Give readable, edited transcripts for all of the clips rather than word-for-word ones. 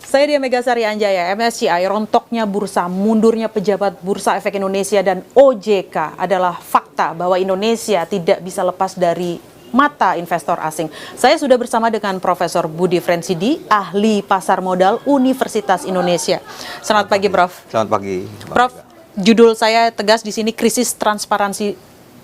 Saya Dia Megasari Anjaya. MSCI, rontoknya bursa, mundurnya pejabat Bursa Efek Indonesia dan OJK adalah fakta bahwa Indonesia tidak bisa lepas dari mata investor asing. Saya sudah bersama dengan Profesor Budi Frensidi, ahli pasar modal Universitas Indonesia. Selamat pagi, Prof. Selamat pagi. Prof, judul saya tegas di sini, krisis transparansi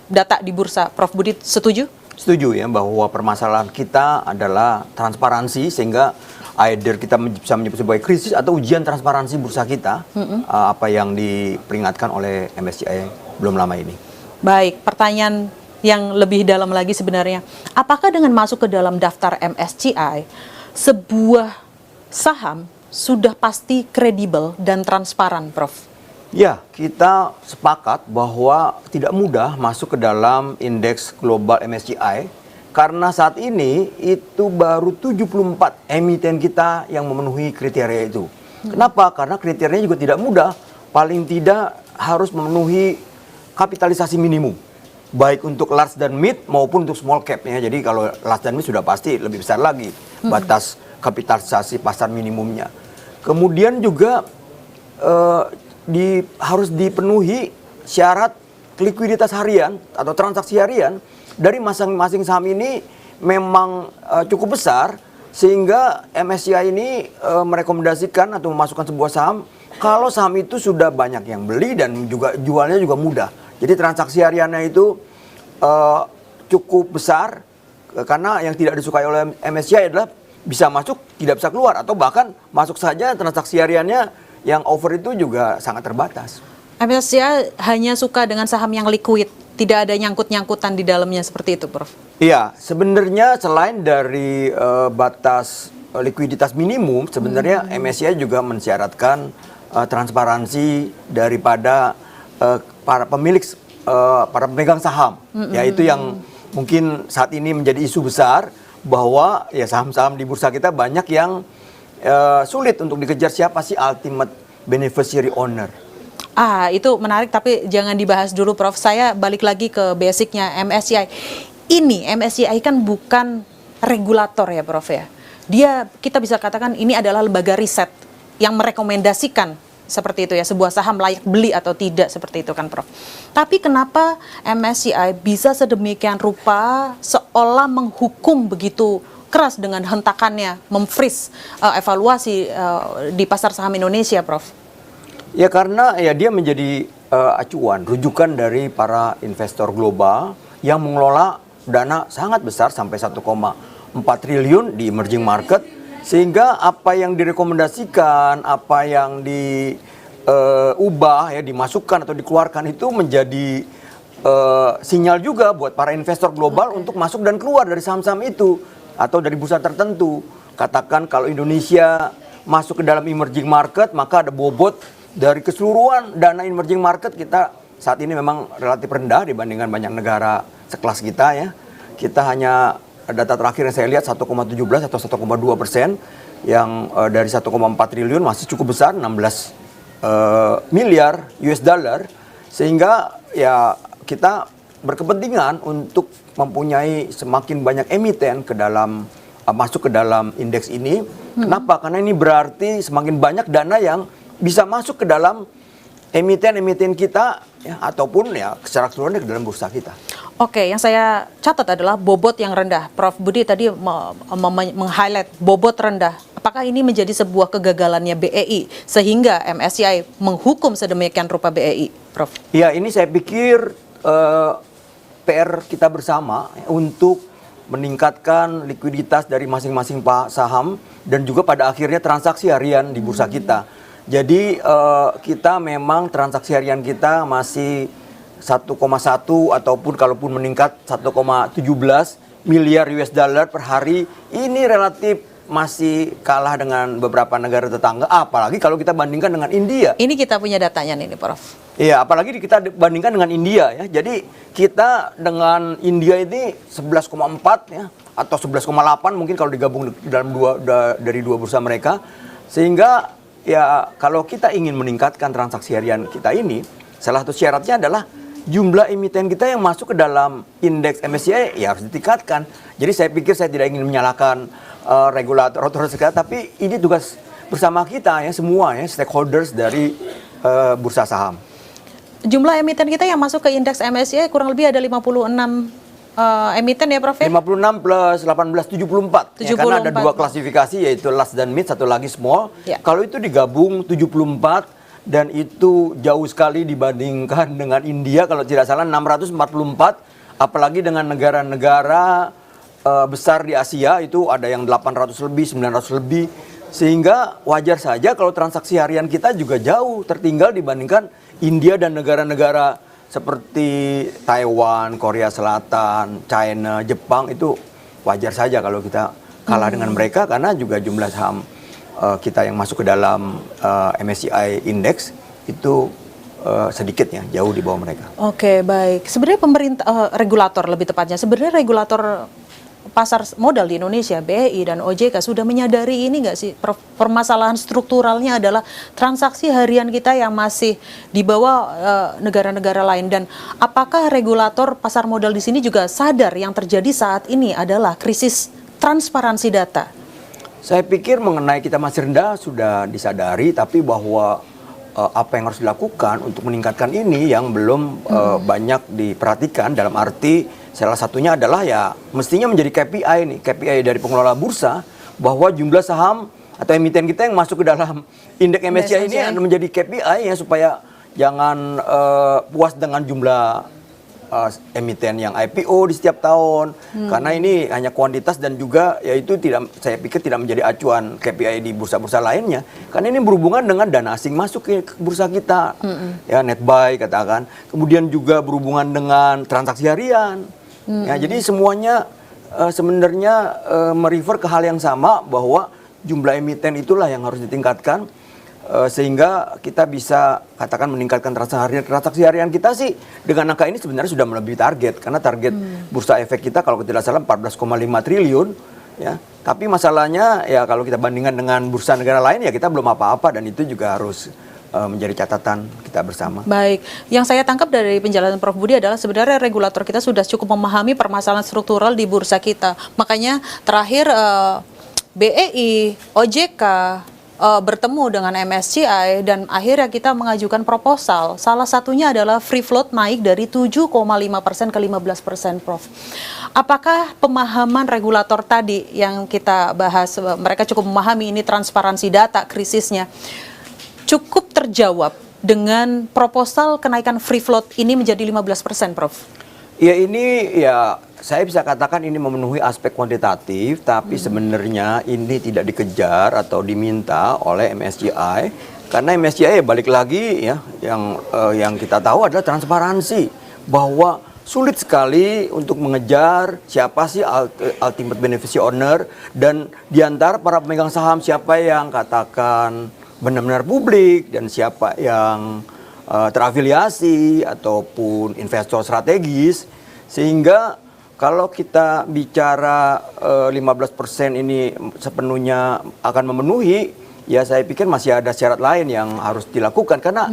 data di bursa. Prof Budi setuju? Setuju ya, bahwa permasalahan kita adalah transparansi, sehingga either kita bisa menyebut sebagai krisis atau ujian transparansi bursa kita, apa yang diperingatkan oleh MSCI belum lama ini. Baik, pertanyaan yang lebih dalam lagi sebenarnya, apakah dengan masuk ke dalam daftar MSCI, sebuah saham sudah pasti kredibel dan transparan, Prof? Ya, kita sepakat bahwa tidak mudah masuk ke dalam indeks global MSCI, karena saat ini itu baru 74 emiten kita yang memenuhi kriteria itu. Kenapa? Karena kriterianya juga tidak mudah, paling tidak harus memenuhi kapitalisasi minimum, baik untuk large dan mid maupun untuk small cap ya. Jadi kalau large dan mid sudah pasti lebih besar lagi batas kapitalisasi pasar minimumnya. Kemudian juga harus dipenuhi syarat likuiditas harian atau transaksi harian dari masing-masing saham ini memang cukup besar, sehingga MSCI ini merekomendasikan atau memasukkan sebuah saham kalau saham itu sudah banyak yang beli dan juga jualnya juga mudah. Jadi transaksi hariannya itu cukup besar, karena yang tidak disukai oleh MSCI adalah bisa masuk, tidak bisa keluar, atau bahkan masuk saja transaksi hariannya yang over itu juga sangat terbatas. MSCI hanya suka dengan saham yang liquid, tidak ada nyangkut-nyangkutan di dalamnya seperti itu, Prof? Iya, sebenarnya selain dari batas likuiditas minimum, sebenarnya MSCI juga mensyaratkan transparansi daripada para pemilik, para pemegang saham, yaitu yang mungkin saat ini menjadi isu besar, bahwa ya saham-saham di bursa kita banyak yang sulit untuk dikejar siapa sih ultimate beneficiary owner. Itu menarik, tapi jangan dibahas dulu, Prof. Saya balik lagi ke basicnya MSCI. Ini MSCI kan bukan regulator ya, Prof ya. Kita bisa katakan ini adalah lembaga riset yang merekomendasikan seperti itu ya, sebuah saham layak beli atau tidak, seperti itu kan, Prof. Tapi kenapa MSCI bisa sedemikian rupa seolah menghukum begitu keras dengan hentakannya, memfreeze evaluasi di pasar saham Indonesia, Prof? Ya karena ya dia menjadi acuan, rujukan dari para investor global yang mengelola dana sangat besar sampai 1,4 triliun di emerging market, sehingga apa yang direkomendasikan, apa yang diubah ya, dimasukkan atau dikeluarkan itu menjadi sinyal juga buat para investor global untuk masuk dan keluar dari saham-saham itu atau dari bursa tertentu. Katakan kalau Indonesia masuk ke dalam emerging market, maka ada bobot dari keseluruhan dana emerging market kita saat ini memang relatif rendah dibandingkan banyak negara sekelas kita ya. Kita hanya, data terakhir yang saya lihat 1,17 atau 1,2%, yang dari 1,4 triliun masih cukup besar, 16 miliar US dollar, sehingga ya kita berkepentingan untuk mempunyai semakin banyak emiten ke dalam masuk ke dalam indeks ini. Kenapa? Karena ini berarti semakin banyak dana yang bisa masuk ke dalam emiten-emiten kita ya, ataupun ya secara keseluruhan ke dalam bursa kita. Oke, yang saya catat adalah bobot yang rendah. Prof Budi tadi meng-highlight bobot rendah. Apakah ini menjadi sebuah kegagalannya BEI sehingga MSCI menghukum sedemikian rupa BEI, Prof? Ya, ini saya pikir PR kita bersama ya, untuk meningkatkan likuiditas dari masing-masing saham dan juga pada akhirnya transaksi harian di bursa kita. Jadi kita memang transaksi harian kita masih 1,1 ataupun kalaupun meningkat 1,17 miliar US dollar per hari. Ini relatif masih kalah dengan beberapa negara tetangga, apalagi kalau kita bandingkan dengan India. Ini kita punya datanya nih, Prof. Iya, apalagi kita bandingkan dengan India ya. Jadi kita dengan India ini 11,4 ya atau 11,8 mungkin kalau digabung dalam dari dua bursa mereka. Sehingga ya kalau kita ingin meningkatkan transaksi harian kita ini, salah satu syaratnya adalah jumlah emiten kita yang masuk ke dalam indeks MSCI ya harus ditingkatkan. Jadi saya pikir saya tidak ingin menyalahkan regulator otoritas, tapi ini tugas bersama kita ya semua ya stakeholders dari bursa saham. Jumlah emiten kita yang masuk ke indeks MSCI kurang lebih ada 56 emiten ya Prof? 56 plus 18, 74. Ya, karena ada 2 klasifikasi yaitu large dan mid, satu lagi small. Ya. Kalau itu digabung 74 dan itu jauh sekali dibandingkan dengan India kalau tidak salah 644, apalagi dengan negara-negara besar di Asia itu ada yang 800 lebih, 900 lebih. Sehingga wajar saja kalau transaksi harian kita juga jauh tertinggal dibandingkan India dan negara-negara seperti Taiwan, Korea Selatan, China, Jepang itu wajar saja kalau kita kalah dengan mereka karena juga jumlah saham kita yang masuk ke dalam MSCI Index itu sedikit ya, jauh di bawah mereka. Oke, baik. Sebenarnya pemerintah, regulator lebih tepatnya, sebenarnya regulator pasar modal di Indonesia, BEI dan OJK sudah menyadari ini nggak sih, Prof? Permasalahan strukturalnya adalah transaksi harian kita yang masih di bawah negara-negara lain. Dan apakah regulator pasar modal di sini juga sadar yang terjadi saat ini adalah krisis transparansi data? Saya pikir mengenai kita masih rendah sudah disadari, tapi bahwa apa yang harus dilakukan untuk meningkatkan ini yang belum banyak diperhatikan, dalam arti salah satunya adalah ya mestinya menjadi KPI nih, KPI dari pengelola bursa bahwa jumlah saham atau emiten kita yang masuk ke dalam indeks MSCI ini menjadi KPI ya supaya jangan puas dengan jumlah emiten yang IPO di setiap tahun karena ini hanya kuantitas dan juga yaitu tidak, saya pikir tidak menjadi acuan KPI di bursa-bursa lainnya karena ini berhubungan dengan dana asing masuk ke bursa kita ya net buy katakan, kemudian juga berhubungan dengan transaksi harian. Ya, jadi semuanya sebenarnya merefer ke hal yang sama bahwa jumlah emiten itulah yang harus ditingkatkan sehingga kita bisa katakan meningkatkan transaksi harian kita sih dengan angka ini sebenarnya sudah melebihi target karena target bursa efek kita kalau tidak salah 14,5 triliun ya. Tapi masalahnya ya kalau kita bandingkan dengan bursa negara lain ya kita belum apa-apa dan itu juga harus menjadi catatan kita bersama. Baik, yang saya tangkap dari penjelasan Prof Budi adalah sebenarnya regulator kita sudah cukup memahami permasalahan struktural di bursa kita. Makanya terakhir BEI, OJK bertemu dengan MSCI dan akhirnya kita mengajukan proposal. Salah satunya adalah free float naik dari 7,5% ke 15%, Prof. Apakah pemahaman regulator tadi yang kita bahas, mereka cukup memahami ini transparansi data, krisisnya, cukup terjawab dengan proposal kenaikan free float ini menjadi 15%, Prof? Ya ini ya saya bisa katakan ini memenuhi aspek kuantitatif, tapi sebenarnya ini tidak dikejar atau diminta oleh MSCI karena MSCI balik lagi ya yang kita tahu adalah transparansi bahwa sulit sekali untuk mengejar siapa sih ultimate beneficiary owner dan diantara para pemegang saham siapa yang katakan benar-benar publik dan siapa yang terafiliasi ataupun investor strategis sehingga kalau kita bicara 15% ini sepenuhnya akan memenuhi ya saya pikir masih ada syarat lain yang harus dilakukan karena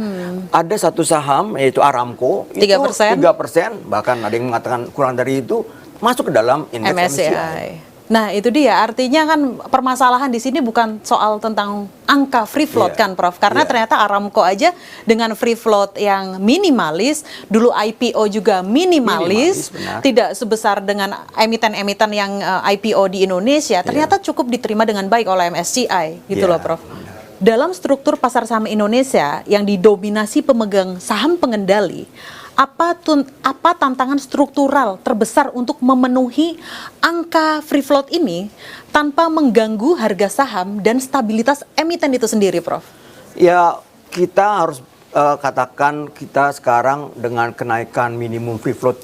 ada satu saham yaitu Aramco 3%. itu 3% bahkan ada yang mengatakan kurang dari itu masuk ke dalam indeks MSCI. Nah itu dia, artinya kan permasalahan di sini bukan soal tentang angka free float kan Prof, karena ternyata Aramco aja dengan free float yang minimalis, dulu IPO juga minimalis tidak sebesar dengan emiten-emiten yang IPO di Indonesia, ternyata cukup diterima dengan baik oleh MSCI gitu loh Prof. Dalam struktur pasar saham Indonesia yang didominasi pemegang saham pengendali, apa tantangan struktural terbesar untuk memenuhi angka free float ini tanpa mengganggu harga saham dan stabilitas emiten itu sendiri, Prof? Ya, kita harus katakan kita sekarang dengan kenaikan minimum free float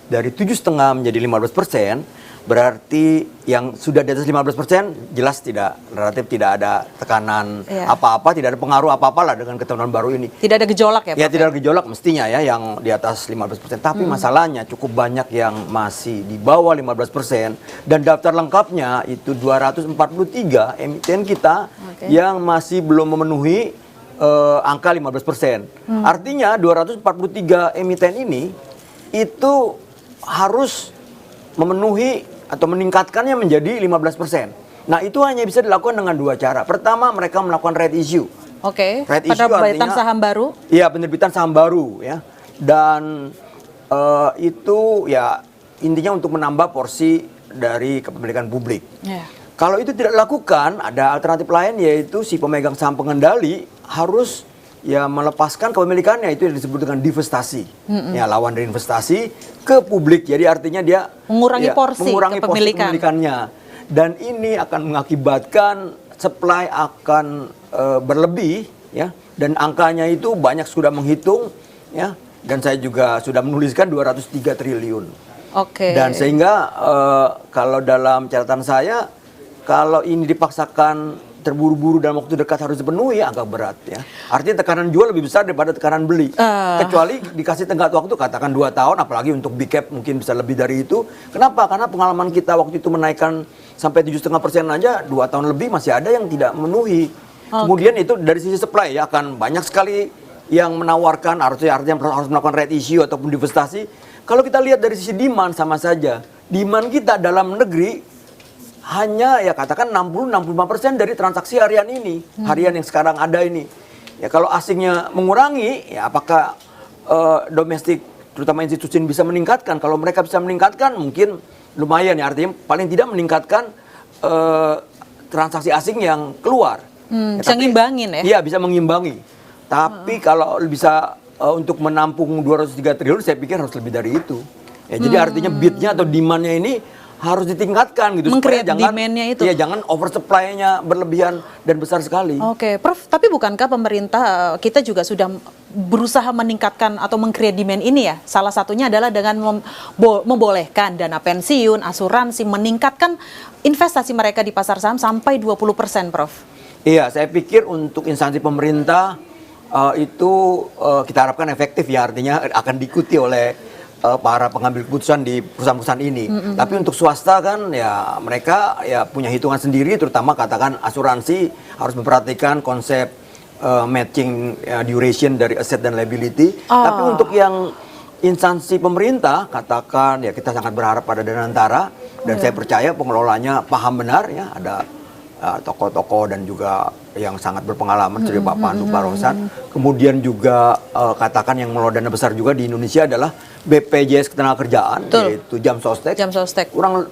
dari 7,5 menjadi 15%, berarti yang sudah di atas 15% jelas relatif tidak ada tekanan apa-apa, tidak ada pengaruh apa-apa lah dengan ketentuan baru ini. Tidak ada gejolak ya Pak? Ya tidak ada gejolak mestinya ya yang di atas 15%. Tapi masalahnya cukup banyak yang masih di bawah 15% dan daftar lengkapnya itu 243 emiten kita yang masih belum memenuhi angka 15%. Artinya 243 emiten ini itu harus memenuhi atau meningkatkannya menjadi 15%. Nah, itu hanya bisa dilakukan dengan dua cara. Pertama, mereka melakukan right issue. Oke. Right issue Penerbitan artinya saham baru. Iya, penerbitan saham baru ya. Dan itu ya intinya untuk menambah porsi dari kepemilikan publik. Ya. Kalau itu tidak dilakukan, ada alternatif lain yaitu si pemegang saham pengendali harus ya melepaskan kepemilikannya, itu yang disebut dengan divestasi. Ya, lawan dari investasi ke publik. Jadi artinya dia Mengurangi ya, porsi mengurangi porsi kepemilikan. kepemilikannya. Dan ini akan mengakibatkan supply akan berlebih ya, dan angkanya itu banyak sudah menghitung ya, dan saya juga sudah menuliskan 203 triliun. Oke. Dan sehingga kalau dalam catatan saya, kalau ini dipaksakan terburu-buru dalam waktu dekat harus dipenuhi, agak berat ya. Artinya tekanan jual lebih besar daripada tekanan beli. Kecuali dikasih tenggat waktu, katakan 2 tahun, apalagi untuk big cap mungkin bisa lebih dari itu. Kenapa? Karena pengalaman kita waktu itu menaikkan sampai 7,5% aja, 2 tahun lebih masih ada yang tidak memenuhi. Kemudian itu dari sisi supply ya, akan banyak sekali yang menawarkan, artinya harus melakukan right issue ataupun divestasi. Kalau kita lihat dari sisi demand sama saja. Demand kita dalam negeri hanya ya katakan 60-65% dari transaksi harian ini, harian yang sekarang ada ini. Ya kalau asingnya mengurangi, ya apakah domestik terutama institusi bisa meningkatkan? Kalau mereka bisa meningkatkan, mungkin lumayan ya, artinya paling tidak meningkatkan transaksi asing yang keluar. Ya, Bisa ngimbangin ya? Iya, bisa mengimbangi. Tapi kalau bisa untuk menampung 203 triliun, saya pikir harus lebih dari itu. Ya, jadi artinya bidnya atau demandnya ini harus ditingkatkan gitu, supaya Meng-create jangan demand-nya itu. Iya, jangan oversupply-nya berlebihan dan besar sekali. Oke, Prof. Tapi bukankah pemerintah kita juga sudah berusaha meningkatkan atau meng-create demand ini ya? Salah satunya adalah dengan membolehkan dana pensiun, asuransi, meningkatkan investasi mereka di pasar saham sampai 20%, Prof. Iya, saya pikir untuk instansi pemerintah itu kita harapkan efektif ya, artinya akan diikuti oleh para pengambil keputusan di perusahaan-perusahaan ini. Tapi untuk swasta kan ya mereka ya punya hitungan sendiri, terutama katakan asuransi harus memperhatikan konsep matching duration dari asset dan liability. Tapi untuk yang instansi pemerintah, katakan ya kita sangat berharap pada Danantara, dan saya percaya pengelolanya paham benar ya, ada tokoh-tokoh dan juga yang sangat berpengalaman seperti Pak Pandu Barosan. Kemudian juga katakan yang mengelola dana besar juga di Indonesia adalah BPJS Ketenagakerjaan, yaitu Jam Sostek.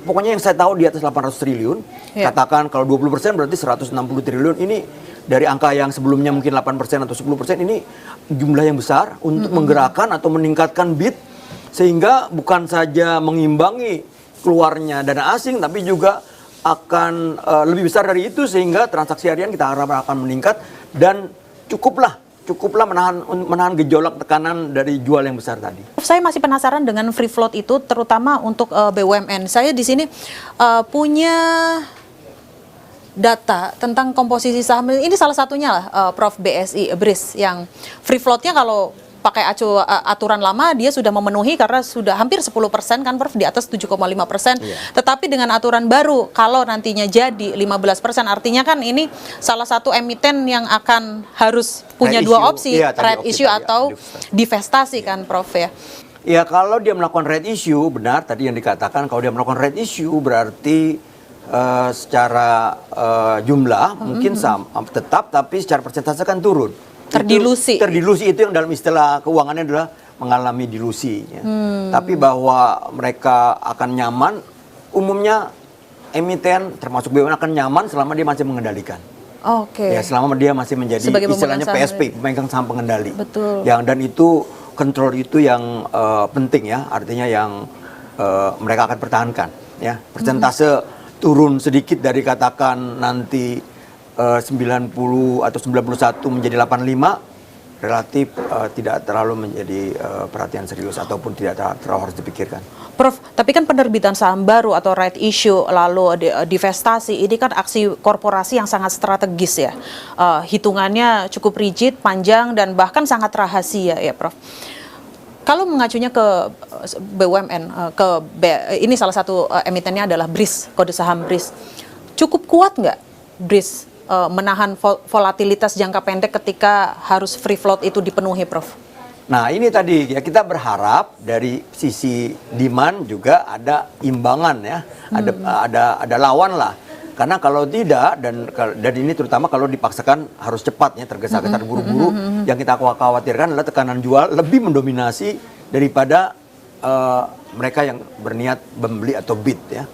Pokoknya yang saya tahu di atas 800 triliun. Katakan kalau 20% berarti 160 triliun. Ini dari angka yang sebelumnya mungkin 8% atau 10%, ini jumlah yang besar untuk menggerakkan atau meningkatkan bid, sehingga bukan saja mengimbangi keluarnya dana asing, tapi juga akan lebih besar dari itu, sehingga transaksi harian kita harapkan akan meningkat dan cukuplah menahan gejolak tekanan dari jual yang besar tadi. Saya masih penasaran dengan free float itu, terutama untuk BUMN. Saya di sini punya data tentang komposisi saham. Ini salah satunya lah, Prof, BSI, BRIS, yang free floatnya kalau pakai aturan lama dia sudah memenuhi karena sudah hampir 10% kan, Prof, di atas 7,5%. Tetapi dengan aturan baru kalau nantinya jadi 15%, artinya kan ini salah satu emiten yang akan harus punya dua opsi, right issue atau divestasi kan, Prof ya. Ya, kalau dia melakukan right issue, benar tadi yang dikatakan, kalau dia melakukan right issue berarti secara jumlah mungkin tetap, tapi secara persentase kan turun. Terdilusi itu yang dalam istilah keuangannya adalah mengalami dilusi ya. Tapi bahwa mereka akan nyaman, umumnya emiten termasuk BUMN akan nyaman selama dia masih mengendalikan. Ya, selama dia masih menjadi istilahnya PSP, pemegang saham pengendali. Betul. Dan itu kontrol itu yang penting ya, artinya yang mereka akan pertahankan ya. Persentase turun sedikit dari katakan nanti 90 atau 91 menjadi 85 relatif tidak terlalu menjadi perhatian serius ataupun tidak terlalu harus dipikirkan. Prof, tapi kan penerbitan saham baru atau right issue lalu divestasi ini kan aksi korporasi yang sangat strategis ya. Hitungannya cukup rigid, panjang, dan bahkan sangat rahasia ya, Prof. Kalau mengacunya ke BUMN, ini salah satu emitennya adalah BRIS, kode saham BRIS. Cukup kuat nggak BRIS menahan volatilitas jangka pendek ketika harus free float itu dipenuhi, Prof? Nah, ini tadi ya, kita berharap dari sisi demand juga ada imbangan ya, ada lawan lah. Karena kalau tidak, dan ini terutama kalau dipaksakan harus cepat ya, tergesa-gesa buru-buru, yang kita khawatirkan adalah tekanan jual lebih mendominasi daripada mereka yang berniat membeli atau bid ya.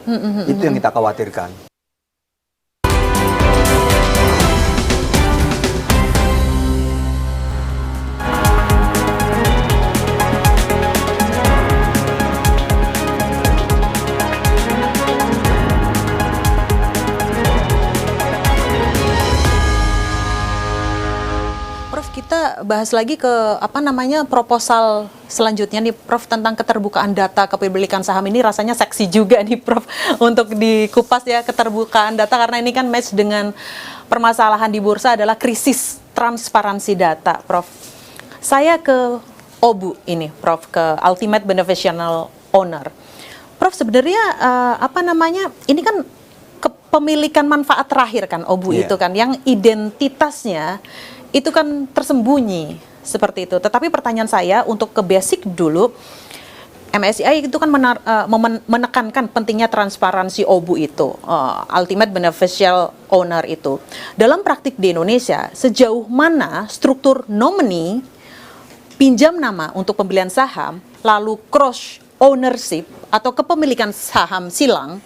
Itu yang kita khawatirkan. Kita bahas lagi ke proposal selanjutnya nih Prof, tentang keterbukaan data kepemilikan saham. Ini rasanya seksi juga nih Prof untuk dikupas ya, keterbukaan data, karena ini kan match dengan permasalahan di bursa adalah krisis transparansi data Prof. Saya ke OBU ini Prof, ke Ultimate Beneficial Owner. Prof, sebenarnya ini kan kepemilikan manfaat terakhir kan OBU itu kan, yang identitasnya itu kan tersembunyi seperti itu. Tetapi pertanyaan saya untuk ke basic dulu, MSCI itu kan menekankan pentingnya transparansi OBU itu, Ultimate Beneficial Owner itu. Dalam praktik di Indonesia, sejauh mana struktur nomini, pinjam nama untuk pembelian saham, lalu cross ownership atau kepemilikan saham silang,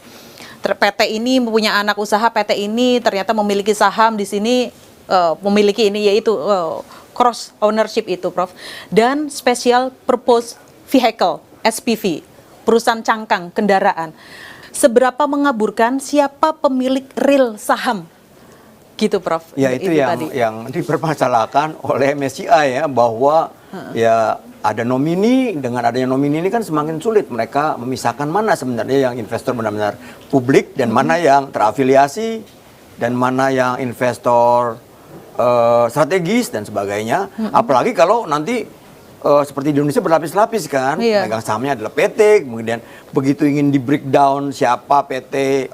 PT ini mempunyai anak usaha, PT ini ternyata memiliki saham di sini, memiliki ini, yaitu cross ownership itu Prof, dan special purpose vehicle SPV, perusahaan cangkang kendaraan. Seberapa mengaburkan siapa pemilik real saham gitu Prof? Ya itu yang dipermasalahkan oleh MSCI ya, bahwa ya ada nomini, dengan adanya nomini ini kan semakin sulit mereka memisahkan mana sebenarnya yang investor benar-benar publik dan mana yang terafiliasi dan mana yang investor strategis dan sebagainya. Apalagi kalau nanti seperti di Indonesia berlapis-lapis kan, pegang sahamnya adalah PT, kemudian begitu ingin di breakdown siapa PT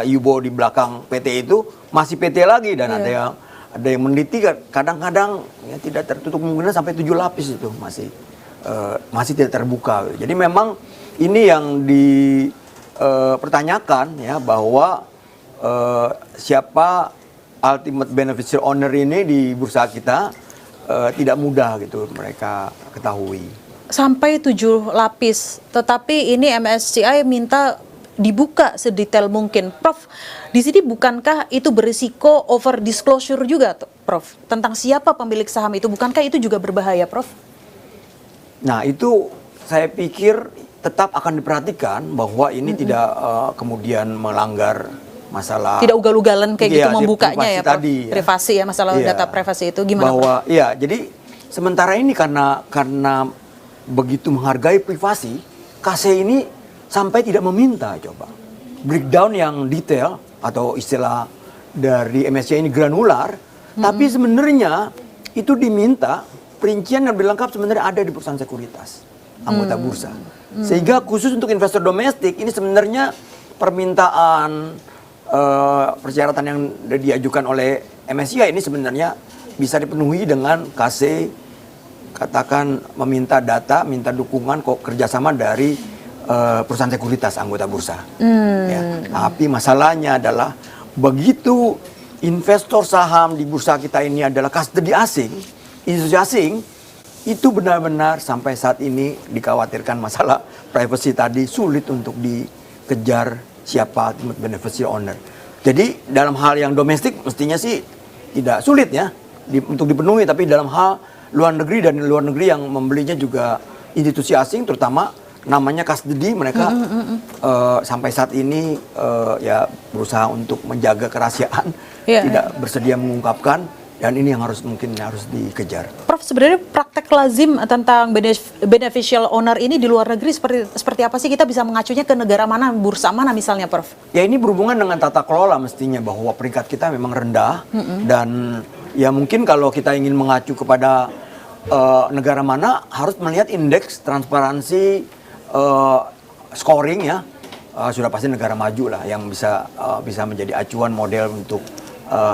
Yubo di belakang PT itu masih PT lagi, dan ada yang meneliti kadang-kadang ya tidak tertutup kemungkinan sampai 7 lapis itu masih tidak terbuka. Jadi memang ini yang dipertanyakan ya, bahwa siapa Ultimate Beneficial Owner ini di bursa kita tidak mudah gitu mereka ketahui. Sampai 7 lapis, tetapi ini MSCI minta dibuka sedetail mungkin. Prof, di sini bukankah itu berisiko over disclosure juga Prof? Tentang siapa pemilik saham itu, bukankah itu juga berbahaya Prof? Nah itu saya pikir tetap akan diperhatikan bahwa ini tidak kemudian melanggar masalah, tidak ugal-ugalan kayak gitu membukanya ya Prof, tadi, privasi ya, masalah data privasi itu gimana bahwa Prof? Ya jadi sementara ini karena begitu menghargai privasi, KC ini sampai tidak meminta coba breakdown yang detail, atau istilah dari MSCI ini granular, tapi sebenarnya itu diminta perincian yang lebih lengkap sebenarnya ada di perusahaan sekuritas anggota bursa. Sehingga khusus untuk investor domestik ini sebenarnya permintaan persyaratan yang diajukan oleh MSCI ini sebenarnya bisa dipenuhi dengan KC katakan meminta data, minta dukungan kerjasama dari perusahaan sekuritas anggota bursa. Ya. Tapi masalahnya adalah begitu investor saham di bursa kita ini adalah custody asing, institusi asing, itu benar-benar sampai saat ini dikhawatirkan masalah privacy tadi sulit untuk dikejar siapa ultimate beneficial owner. Jadi dalam hal yang domestik mestinya sih tidak sulit ya untuk dipenuhi, tapi dalam hal luar negeri, dan luar negeri yang membelinya juga institusi asing, terutama namanya custody, mereka sampai saat ini ya berusaha untuk menjaga kerahasiaan, tidak bersedia mengungkapkan. Dan ini yang mungkin harus dikejar. Prof, sebenarnya praktek lazim tentang beneficial owner ini di luar negeri seperti apa sih? Kita bisa mengacunya ke negara mana, bursa mana misalnya Prof? Ya ini berhubungan dengan tata kelola mestinya, bahwa peringkat kita memang rendah. Dan ya mungkin kalau kita ingin mengacu kepada negara mana, harus melihat indeks transparansi scoring ya. Sudah pasti negara maju lah yang bisa menjadi acuan model untuk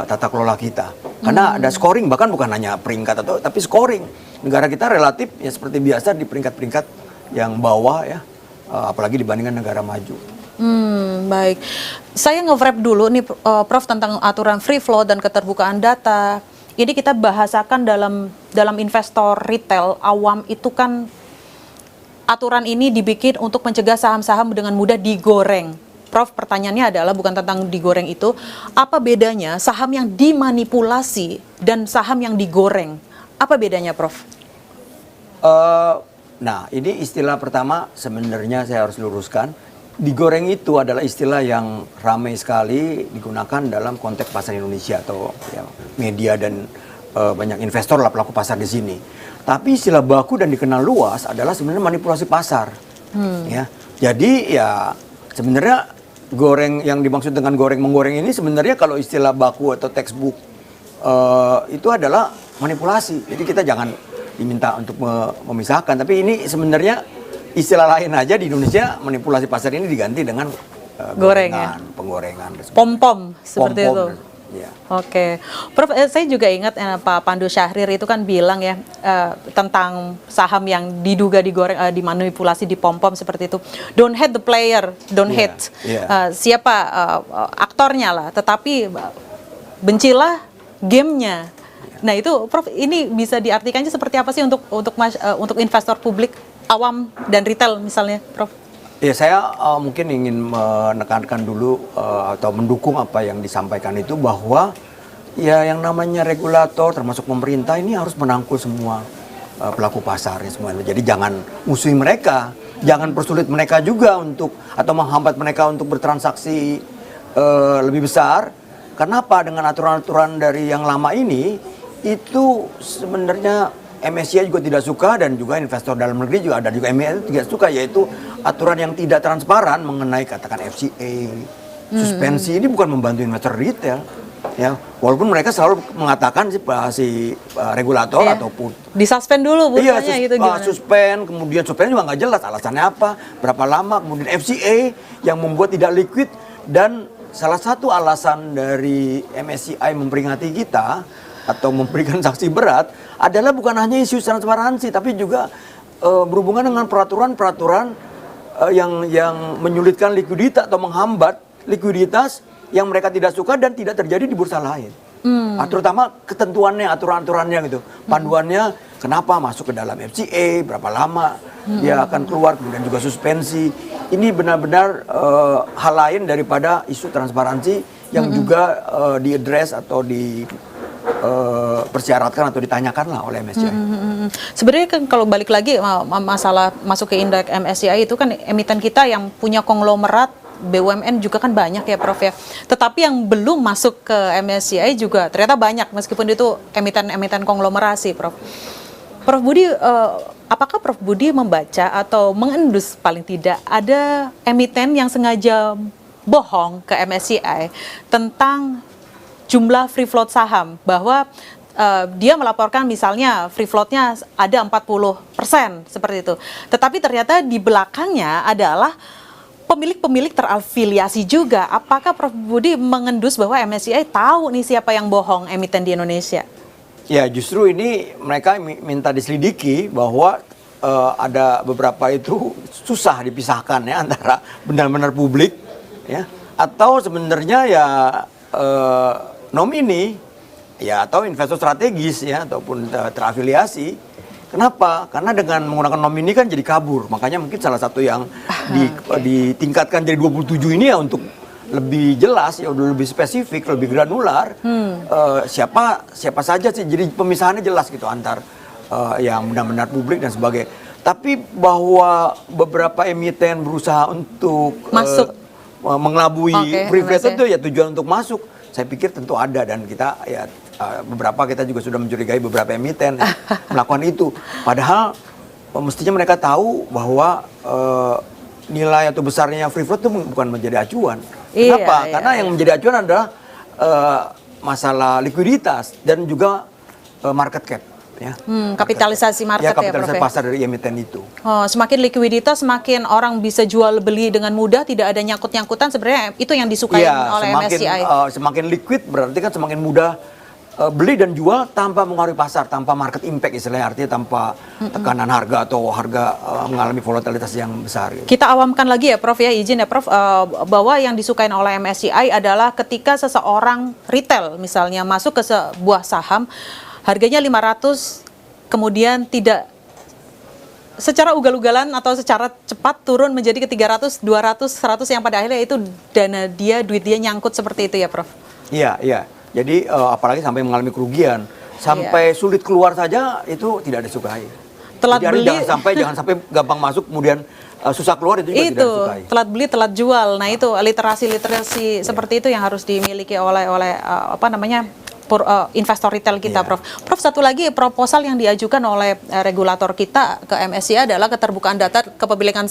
tata kelola kita. Karena ada scoring, bahkan bukan hanya peringkat tapi scoring. Negara kita relatif ya seperti biasa di peringkat-peringkat yang bawah ya, apalagi dibandingkan negara maju. Baik. Saya nge-wrap dulu nih Prof tentang aturan free float dan keterbukaan data. Ini kita bahasakan dalam investor retail awam itu kan aturan ini dibikin untuk mencegah saham-saham dengan mudah digoreng. Prof, pertanyaannya adalah bukan tentang digoreng itu, apa bedanya saham yang dimanipulasi dan saham yang digoreng? Apa bedanya, Prof? Nah, ini istilah pertama sebenarnya saya harus luruskan. Digoreng itu adalah istilah yang ramai sekali digunakan dalam konteks pasar Indonesia atau ya, media dan banyak investor lah pelaku pasar di sini. Tapi istilah baku dan dikenal luas adalah sebenarnya manipulasi pasar. Ya, jadi ya sebenarnya goreng yang dimaksud dengan goreng menggoreng ini sebenarnya kalau istilah baku atau textbook itu adalah manipulasi. Jadi kita jangan diminta untuk memisahkan. Tapi ini sebenarnya istilah lain aja di Indonesia manipulasi pasar ini diganti dengan Gorengan, penggorengan, pom-pom seperti pom-pom, itu. ya. Oke, Prof, saya juga ingat Pak Pandu Syahrir itu kan bilang ya tentang saham yang diduga digoreng, dimanipulasi, dipom-pom seperti itu. Don't hate the player, don't Yeah, hate yeah. siapa aktornya lah, tetapi bencilah gamenya. Nah itu, Prof, ini bisa diartikannya seperti apa sih untuk investor publik awam dan retail misalnya, Prof? Ya, saya mungkin ingin menekankan dulu atau mendukung apa yang disampaikan itu bahwa ya yang namanya regulator termasuk pemerintah ini harus merangkul semua pelaku pasar ya semuanya. Jadi jangan musuhi mereka, jangan persulit mereka juga untuk atau menghambat mereka untuk bertransaksi lebih besar. Kenapa? Dengan aturan-aturan dari yang lama ini itu sebenarnya MSCI juga tidak suka dan juga investor dalam negeri juga ada juga MSCI tidak suka, yaitu aturan yang tidak transparan mengenai katakan FCA, suspensi ini bukan membantu investor retail, ya walaupun mereka selalu mengatakan si regulator ataupun disuspend dulu bursanya gitu gimana? Suspend, kemudian suspend juga nggak jelas alasannya apa, berapa lama, kemudian FCA yang membuat tidak liquid dan salah satu alasan dari MSCI memperingati kita atau memberikan sanksi berat adalah bukan hanya isu transparansi tapi juga berhubungan dengan peraturan-peraturan yang menyulitkan likuiditas atau menghambat likuiditas yang mereka tidak suka dan tidak terjadi di bursa lain. Terutama ketentuannya, aturan-aturannya gitu. Panduannya kenapa masuk ke dalam FCA, berapa lama dia akan keluar, kemudian juga suspensi. Ini benar-benar hal lain daripada isu transparansi yang juga diadres atau persyaratkan atau ditanyakan lah oleh MSCI. Sebenarnya kan kalau balik lagi masalah masuk ke indeks MSCI itu kan emiten kita yang punya konglomerat BUMN juga kan banyak ya Prof ya. Tetapi yang belum masuk ke MSCI juga ternyata banyak meskipun itu emiten-emiten konglomerasi Prof. Prof Budi, apakah Prof Budi membaca atau mengendus paling tidak ada emiten yang sengaja bohong ke MSCI tentang jumlah free float saham, bahwa dia melaporkan misalnya free floatnya ada 40% seperti itu. Tetapi ternyata di belakangnya adalah pemilik-pemilik terafiliasi juga. Apakah Prof Budi mengendus bahwa MSCI tahu nih siapa yang bohong emiten di Indonesia? Ya justru ini mereka minta diselidiki bahwa ada beberapa itu susah dipisahkan ya antara benar-benar publik ya atau sebenarnya ya nomini ya atau investor strategis ya ataupun terafiliasi. Kenapa? Karena dengan menggunakan nomini kan jadi kabur. Makanya mungkin salah satu yang ditingkatkan jadi 27 ini ya untuk lebih jelas ya udah lebih spesifik, lebih granular. Siapa saja sih, jadi pemisahannya jelas gitu antar yang benar-benar publik dan sebagainya. Tapi bahwa beberapa emiten berusaha untuk masuk mengelabui free float itu ya tujuan untuk masuk. Saya pikir tentu ada dan kita ya beberapa kita juga sudah mencurigai beberapa emiten melakukan itu. Padahal mestinya mereka tahu bahwa nilai atau besarnya free float itu bukan menjadi acuan. Kenapa? Karena yang menjadi acuan adalah masalah likuiditas dan juga market cap. Ya, kapitalisasi market ya, kapitalisasi Prof. pasar dari emiten itu. Semakin likuiditas, semakin orang bisa jual beli dengan mudah, tidak ada nyangkut-nyangkutan. Sebenarnya itu yang disukai oleh MSCI. Semakin liquid berarti kan semakin mudah beli dan jual tanpa mengaruhi pasar, tanpa market impact istilahnya, artinya tanpa tekanan harga atau harga mengalami volatilitas yang besar. Gitu. Kita awamkan lagi ya Prof ya, izin ya Prof, bahwa yang disukain oleh MSCI adalah ketika seseorang retail misalnya masuk ke sebuah saham, harganya 500, kemudian tidak secara ugal-ugalan atau secara cepat turun menjadi ke 300, 200, 100 yang pada akhirnya itu dana dia, duit dia nyangkut seperti itu ya Prof? Iya, iya. Jadi apalagi sampai mengalami kerugian, sampai sulit keluar saja itu tidak disukai. Telat jadi beli, jangan sampai gampang masuk kemudian susah keluar itu juga tidak disukai. Telat beli, telat jual. Nah, itu literasi seperti itu yang harus dimiliki oleh investor retail kita, Prof. Prof, satu lagi proposal yang diajukan oleh regulator kita ke MSCI adalah keterbukaan data kepemilikan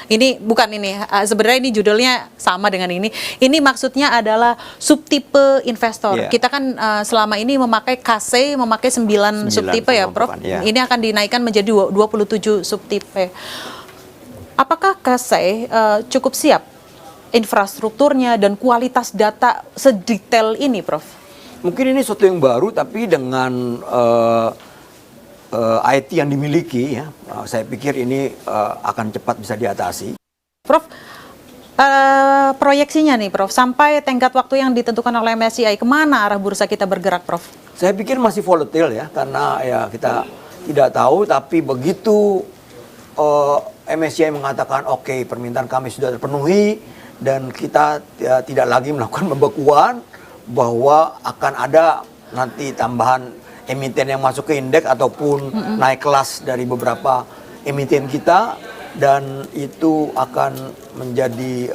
ini bukan ini. Sebenarnya ini judulnya sama dengan ini. Ini maksudnya adalah subtipe investor. Kita kan selama ini memakai KC, memakai 9 subtipe ya, Prof. Ini akan dinaikkan menjadi 27 subtipe. Apakah KC cukup siap infrastrukturnya dan kualitas data sedetail ini, Prof? Mungkin ini sesuatu yang baru, tapi dengan IT yang dimiliki, ya, saya pikir ini akan cepat bisa diatasi. Prof, proyeksinya nih, Prof, sampai tenggat waktu yang ditentukan oleh MSCI, kemana arah bursa kita bergerak, Prof? Saya pikir masih volatile ya, karena ya kita tidak tahu, tapi begitu MSCI mengatakan oke, permintaan kami sudah terpenuhi dan kita tidak lagi melakukan pembekuan, bahwa akan ada nanti tambahan emiten yang masuk ke indeks ataupun naik kelas dari beberapa emiten kita, dan itu akan menjadi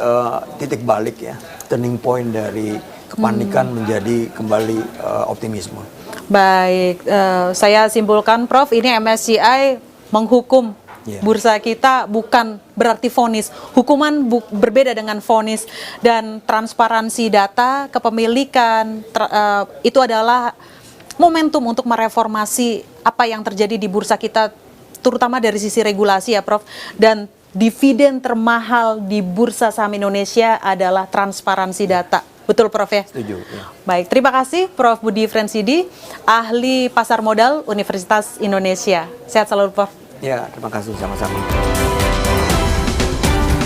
titik balik ya, turning point dari kepanikan menjadi kembali optimisme. Baik, saya simpulkan Prof, ini MSCI menghukum bursa kita bukan berarti vonis. Hukuman berbeda dengan vonis, dan transparansi data kepemilikan itu adalah momentum untuk mereformasi apa yang terjadi di bursa kita, terutama dari sisi regulasi ya Prof. Dan dividen termahal di bursa saham Indonesia adalah transparansi data. Betul Prof ya? Setuju. Ya. Baik, terima kasih Prof Budi Frensidi, ahli pasar modal Universitas Indonesia. Sehat selalu Prof. Ya, terima kasih sama-sama.